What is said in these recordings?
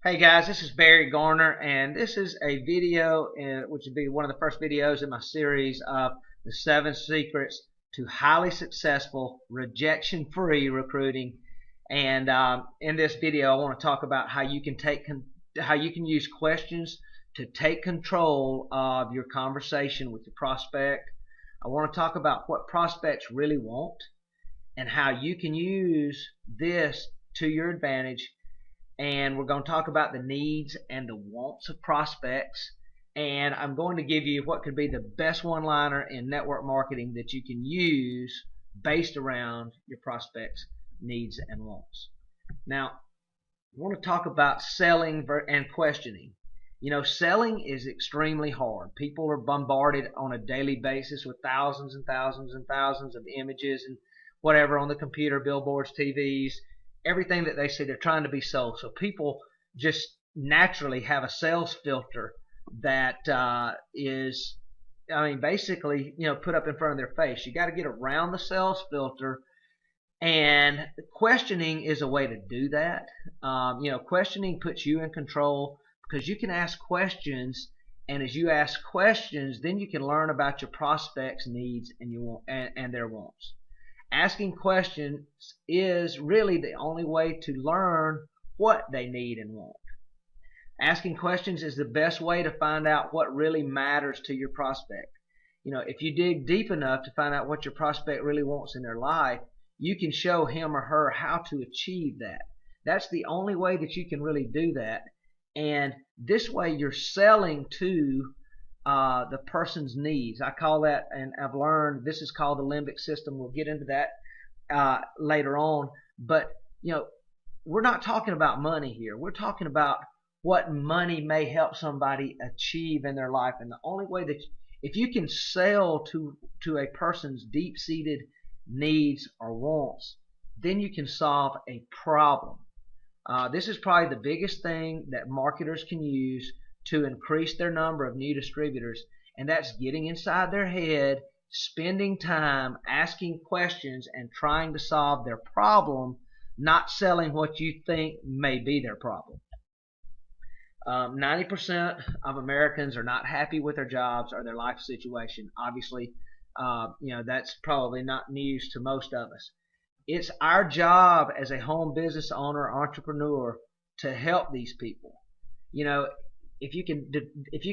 Hey guys, this is Barry Garner, and this is a video which would be one of the first videos in my series of the 7 secrets to highly successful rejection-free recruiting. And in this video, I want to talk about how you can use questions to take control of your conversation with your prospect. I want to talk about what prospects really want and how you can use this to your advantage. And we're going to talk about the needs and the wants of prospects. And I'm going to give you what could be the best one-liner in network marketing that you can use based around your prospects' needs and wants. Now, I want to talk about selling and questioning. You know, selling is extremely hard. People are bombarded on a daily basis with thousands and thousands and thousands of images and whatever on the computer, billboards, TVs, everything that they see. They're trying to be sold. So people just naturally have a sales filter that is, basically, put up in front of their face. You got to get around the sales filter, and questioning is a way to do that. Questioning puts you in control because you can ask questions, and as you ask questions, then you can learn about your prospects' needs and their wants. Asking questions is really the only way to learn what they need and want. Asking questions is the best way to find out what really matters to your prospect. If you dig deep enough to find out what your prospect really wants in their life, you can show him or her how to achieve that. That's the only way that you can really do that. And this way you're selling to the person's needs. I call that, and I've learned this is called the limbic system. We'll get into that later on. But we're not talking about money here. We're talking about what money may help somebody achieve in their life. And the only way that if you can sell to a person's deep-seated needs or wants, then you can solve a problem. This is probably the biggest thing that marketers can use to increase their number of new distributors, and that's getting inside their head, spending time asking questions and trying to solve their problem, not selling what you think may be their problem. 90% of Americans are not happy with their jobs or their life situation. Obviously, that's probably not news to most of us. It's our job as a home business owner, entrepreneur, to help these people. If you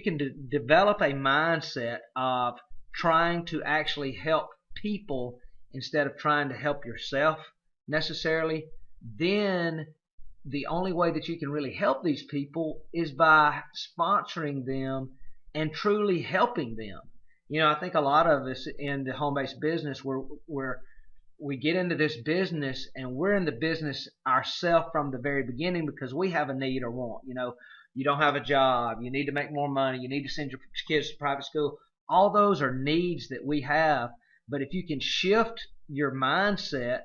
can develop a mindset of trying to actually help people instead of trying to help yourself necessarily, then the only way that you can really help these people is by sponsoring them and truly helping them. I think a lot of us in the home-based business, we get into this business, and we're in the business ourselves from the very beginning because we have a need or want. You don't have a job, you need to make more money, you need to send your kids to private school. All those are needs that we have. But if you can shift your mindset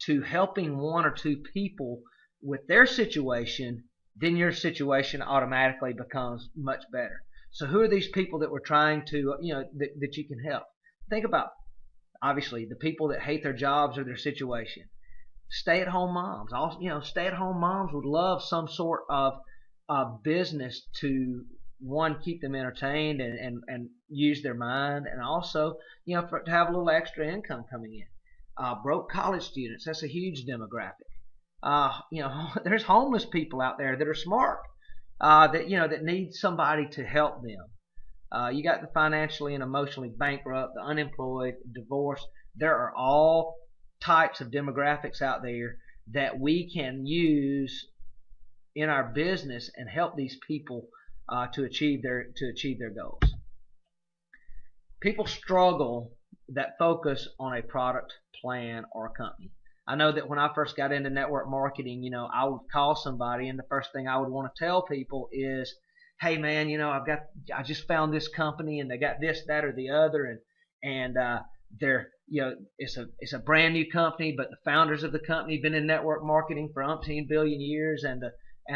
to helping one or two people with their situation, then your situation automatically becomes much better. So who are these people that we're trying to, that you can help? Think about, obviously, the people that hate their jobs or their situation. Stay-at-home moms. Stay-at-home moms would love some sort of business to, one, keep them entertained and use their mind, and also to have a little extra income coming in. Broke college students, that's a huge demographic. There's homeless people out there that are smart, that need somebody to help them. You got the financially and emotionally bankrupt, the unemployed, divorced. There are all types of demographics out there that we can use in our business and help these people to achieve their goals. People struggle that focus on a product, plan, or a company. I know that when I first got into network marketing, I would call somebody, and the first thing I would want to tell people is, hey man, I just found this company, and they got this, that, or the other, and they're, it's a brand new company, but the founders of the company have been in network marketing for umpteen billion years, and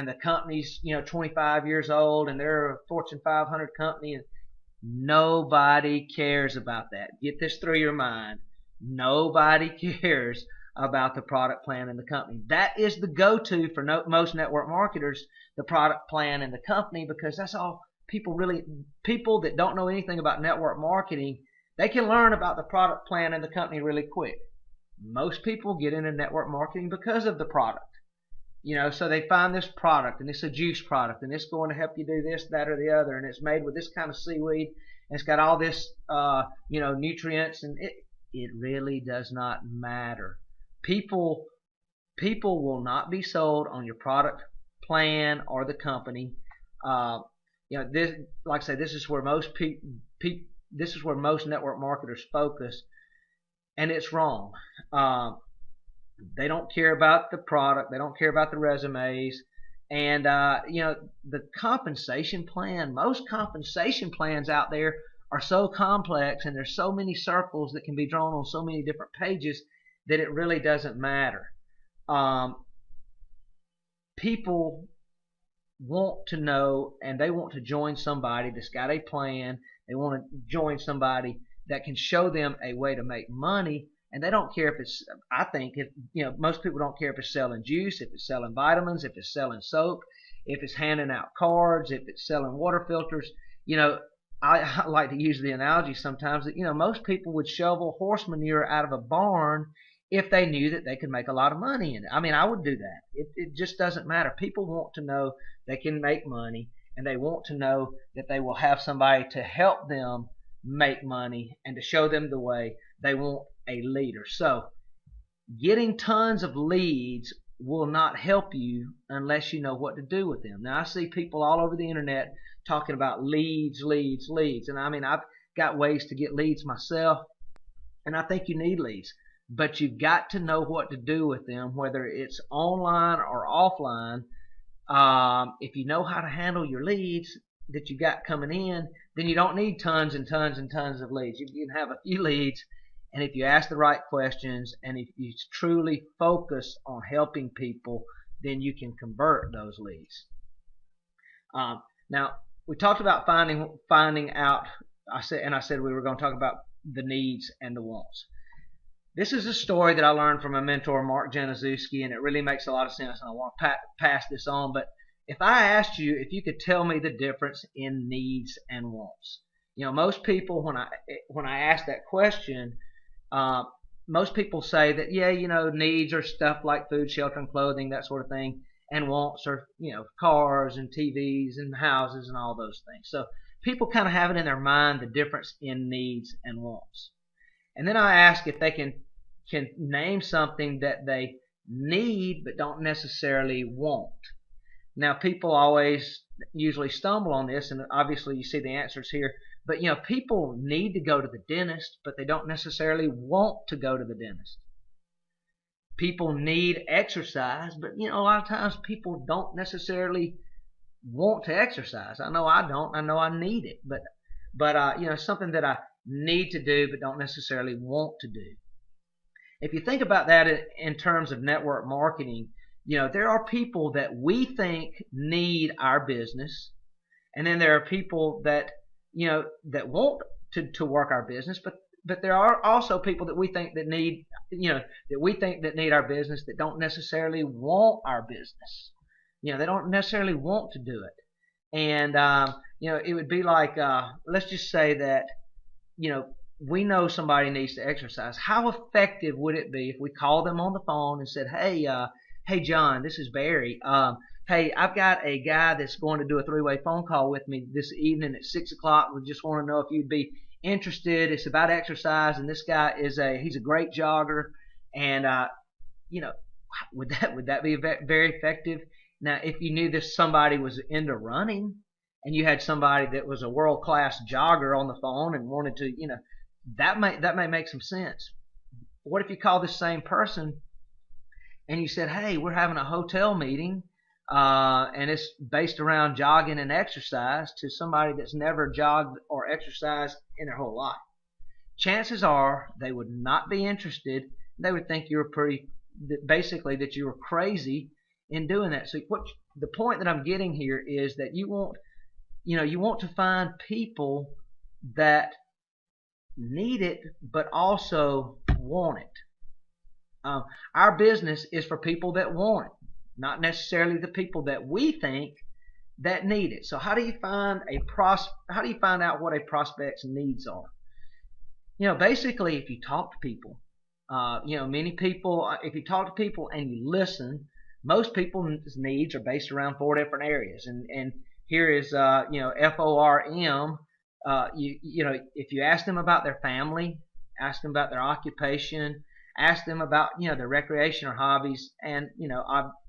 the company's 25 years old, and they're a Fortune 500 company, and nobody cares about that. Get this through your mind. Nobody cares about the product plan in the company. That is the go-to for most network marketers, the product plan in the company, because that's all people that don't know anything about network marketing, they can learn about the product plan in the company really quick. Most people get into network marketing because of the product. So they find this product, and it's a juice product, and it's going to help you do this, that, or the other, and it's made with this kind of seaweed, and it's got all this, nutrients, and it really does not matter. People will not be sold on your product plan or the company. This, like I say, this is where most this is where most network marketers focus, and it's wrong. They don't care about the product. They don't care about the resumes. And, the compensation plan, most compensation plans out there are so complex, and there's so many circles that can be drawn on so many different pages that it really doesn't matter. People want to know, and they want to join somebody that's got a plan. They want to join somebody that can show them a way to make money. And they don't care if it's, I think, most people don't care if it's selling juice, if it's selling vitamins, if it's selling soap, if it's handing out cards, if it's selling water filters. I like to use the analogy sometimes that, most people would shovel horse manure out of a barn if they knew that they could make a lot of money in it. I mean, I would do that. It just doesn't matter. People want to know they can make money, and they want to know that they will have somebody to help them make money and to show them the way. They want a leader. So getting tons of leads will not help you unless you know what to do with them. Now, I see people all over the internet talking about leads. And I mean, I've got ways to get leads myself, and I think you need leads. But you've got to know what to do with them, whether it's online or offline. If you know how to handle your leads that you got coming in, then you don't need tons and tons and tons of leads. You can have a few leads, and if you ask the right questions, and if you truly focus on helping people, then you can convert those leads. Now, we talked about finding out. I said we were going to talk about the needs and the wants. This is a story that I learned from a mentor, Mark Januszewski, and it really makes a lot of sense, and I want to pass this on. But if I asked you if you could tell me the difference in needs and wants, most people, when I ask that question, most people say that, needs are stuff like food, shelter, and clothing, that sort of thing, and wants are, cars and TVs and houses and all those things. So people kind of have it in their mind, the difference in needs and wants. And then I ask if they can name something that they need but don't necessarily want. Now, people usually stumble on this, and obviously you see the answers here. But, people need to go to the dentist, but they don't necessarily want to go to the dentist. People need exercise, but, a lot of times people don't necessarily want to exercise. I know I don't. I know I need it, but something that I need to do but don't necessarily want to do. If you think about that in terms of network marketing, there are people that we think need our business, and then there are people that that want to work our business, but there are also people that we think that need our business that don't necessarily want our business. They don't necessarily want to do it. And it would be like, let's just say that we know somebody needs to exercise. How effective would it be if we called them on the phone and said, hey John, this is Barry. Hey, I've got a guy that's going to do a 3-way phone call with me this evening at 6 o'clock. We just want to know if you'd be interested. It's about exercise, and this guy he's a great jogger, and would that be very effective? Now, if you knew this somebody was into running, and you had somebody that was a world-class jogger on the phone and wanted to, that may make some sense. What if you call this same person and you said, hey, we're having a hotel meeting, and it's based around jogging and exercise, to somebody that's never jogged or exercised in their whole life? Chances are they would not be interested. They would think you were that you were crazy in doing that. So the point that I'm getting here is that you want to find people that need it but also want it. Um, our business is for people that want it, not necessarily the people that we think that need it. So how do you find out what a prospect's needs are? Basically, if you talk to people, many people, if you talk to people and you listen, most people's needs are based around 4 different areas. And here is, FORM. If you ask them about their family, ask them about their occupation, ask them about, their recreation or hobbies, and,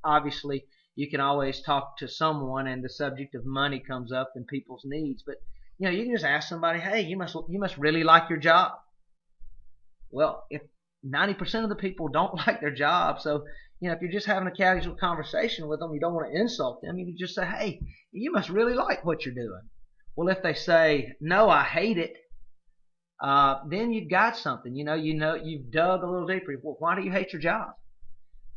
obviously you can always talk to someone and the subject of money comes up in people's needs. But, you can just ask somebody, hey, you must really like your job. Well, if 90% of the people don't like their job, so, if you're just having a casual conversation with them, you don't want to insult them, you can just say, hey, you must really like what you're doing. Well, if they say, no, I hate it, then you've got something. You've dug a little deeper. Well, why do you hate your job?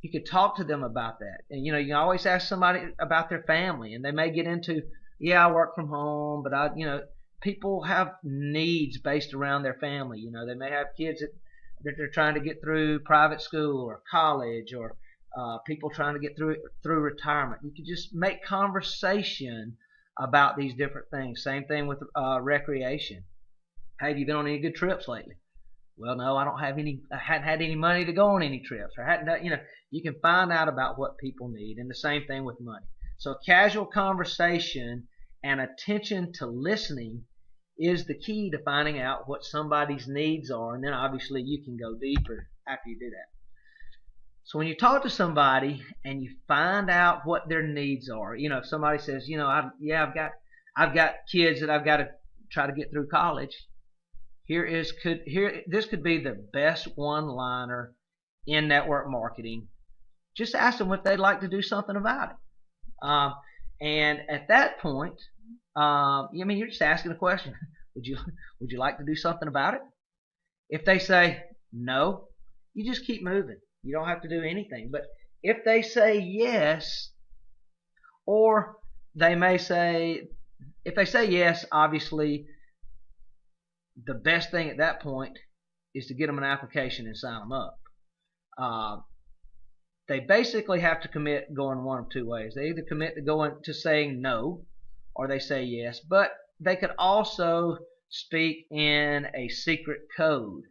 You could talk to them about that. And, you can always ask somebody about their family, and they may get into, yeah, I work from home, but people have needs based around their family. They may have kids that they're trying to get through private school or college, or people trying to get through retirement. You could just make conversation about these different things. Same thing with recreation. Hey, have you been on any good trips lately? Well, no, I hadn't had any money to go on any trips, or you can find out about what people need. And the same thing with money. So casual conversation and attention to listening is the key to finding out what somebody's needs are. And then obviously you can go deeper after you do that. So when you talk to somebody and you find out what their needs are, if somebody says, I've got kids that I've got to try to get through college. This could be the best one-liner in network marketing. Just ask them if they'd like to do something about it. And at that point, you're just asking a question. Would you like to do something about it? If they say no, you just keep moving. You don't have to do anything. But if they say yes, or they may say, if they say yes, obviously the best thing at that point is to get them an application and sign them up. They basically have to commit going one of two ways. They either commit to saying no, or they say yes. But they could also speak in a secret code.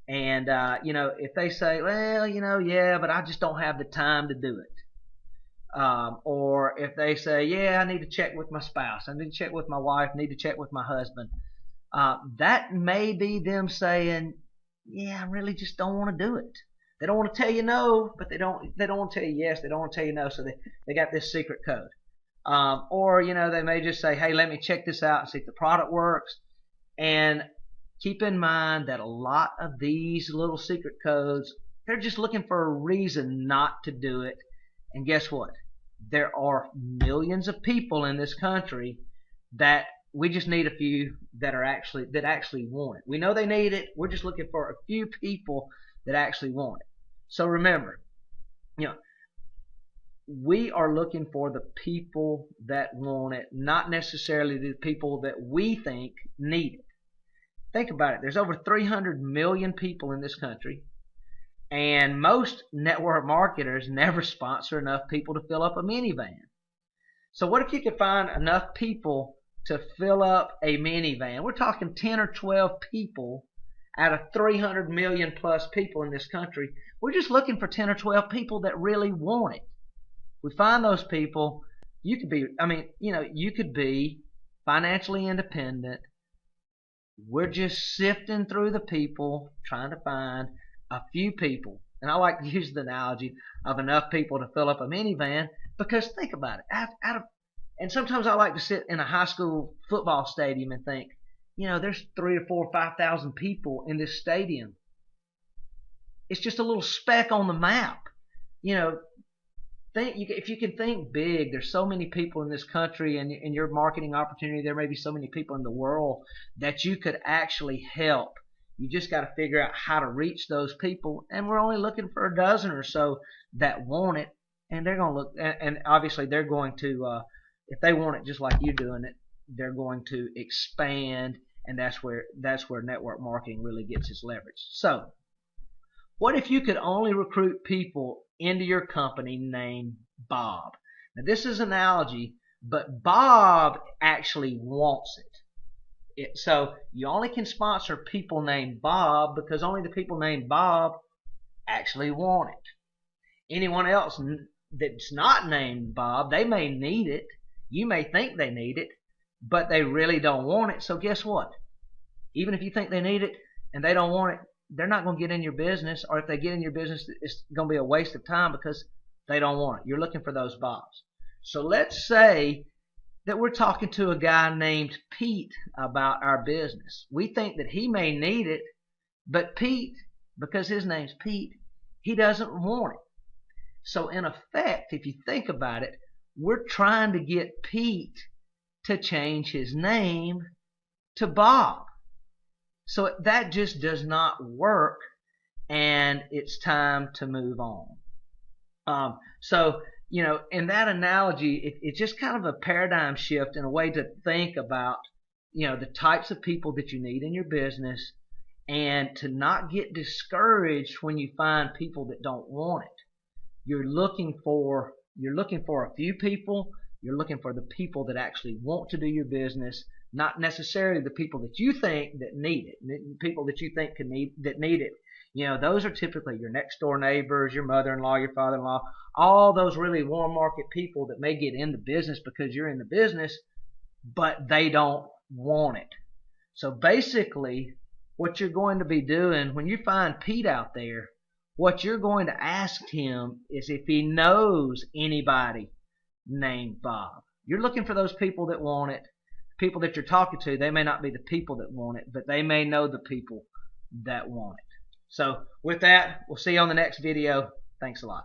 And, if they say, well, yeah, but I just don't have the time to do it. Or if they say, yeah, I need to check with my spouse, I need to check with my wife, I need to check with my husband. That may be them saying, yeah, I really just don't want to do it. They don't want to tell you no, but they don't want to tell you yes. They don't want to tell you no, so they got this secret code. Or, they may just say, hey, let me check this out and see if the product works. And keep in mind that a lot of these little secret codes, they're just looking for a reason not to do it. And guess what? There are millions of people in this country that we just need a few that actually want it. We know they need it. We're just looking for a few people that actually want it. So remember, we are looking for the people that want it, not necessarily the people that we think need it. Think about it. There's over 300 million people in this country, and most network marketers never sponsor enough people to fill up a minivan. So what if you could find enough people to fill up a minivan? We're talking 10 or 12 people out of 300 million plus people in this country. We're just looking for 10 or 12 people that really want it. We find those people. You could be financially independent. We're just sifting through the people, trying to find a few people. And I like to use the analogy of enough people to fill up a minivan, because think about it. And sometimes I like to sit in a high school football stadium and think, there's 3,000 or 4,000 or 5,000 people in this stadium. It's just a little speck on the map. If you can think big, there's so many people in this country, and in your marketing opportunity, there may be so many people in the world that you could actually help. You just got to figure out how to reach those people, and we're only looking for a dozen or so that want it, and they're going to look, and obviously they're going to, if they want it just like you're doing it, they're going to expand, and that's where network marketing really gets its leverage. So, What if you could only recruit people into your company named Bob? Now this is an analogy, but Bob actually wants it. So you only can sponsor people named Bob because only the people named Bob actually want it. Anyone else that's not named Bob, they may need it. You may think they need it, but they really don't want it. So guess what? Even if you think they need it and they don't want it, they're not going to get in your business, or if they get in your business, it's going to be a waste of time because they don't want it. You're looking for those Bobs. So let's say that we're talking to a guy named Pete about our business. We think that he may need it, but Pete, because his name's Pete, he doesn't want it. So in effect, if you think about it, we're trying to get Pete to change his name to Bob. So that just does not work, and it's time to move on. So, in that analogy, it's just kind of a paradigm shift and a way to think about, the types of people that you need in your business, and to not get discouraged when you find people that don't want it. You're looking for a few people. You're looking for the people that actually want to do your business, not necessarily the people that you think that need it. The people that you think that need it. Those are typically your next door neighbors, your mother-in-law, your father-in-law, all those really warm market people that may get in the business because you're in the business, but they don't want it. So basically, what you're going to be doing when you find Pete out there, what you're going to ask him is if he knows anybody named Bob. You're looking for those people that want it. People that you're talking to, they may not be the people that want it, but they may know the people that want it. So with that, we'll see you on the next video. Thanks a lot.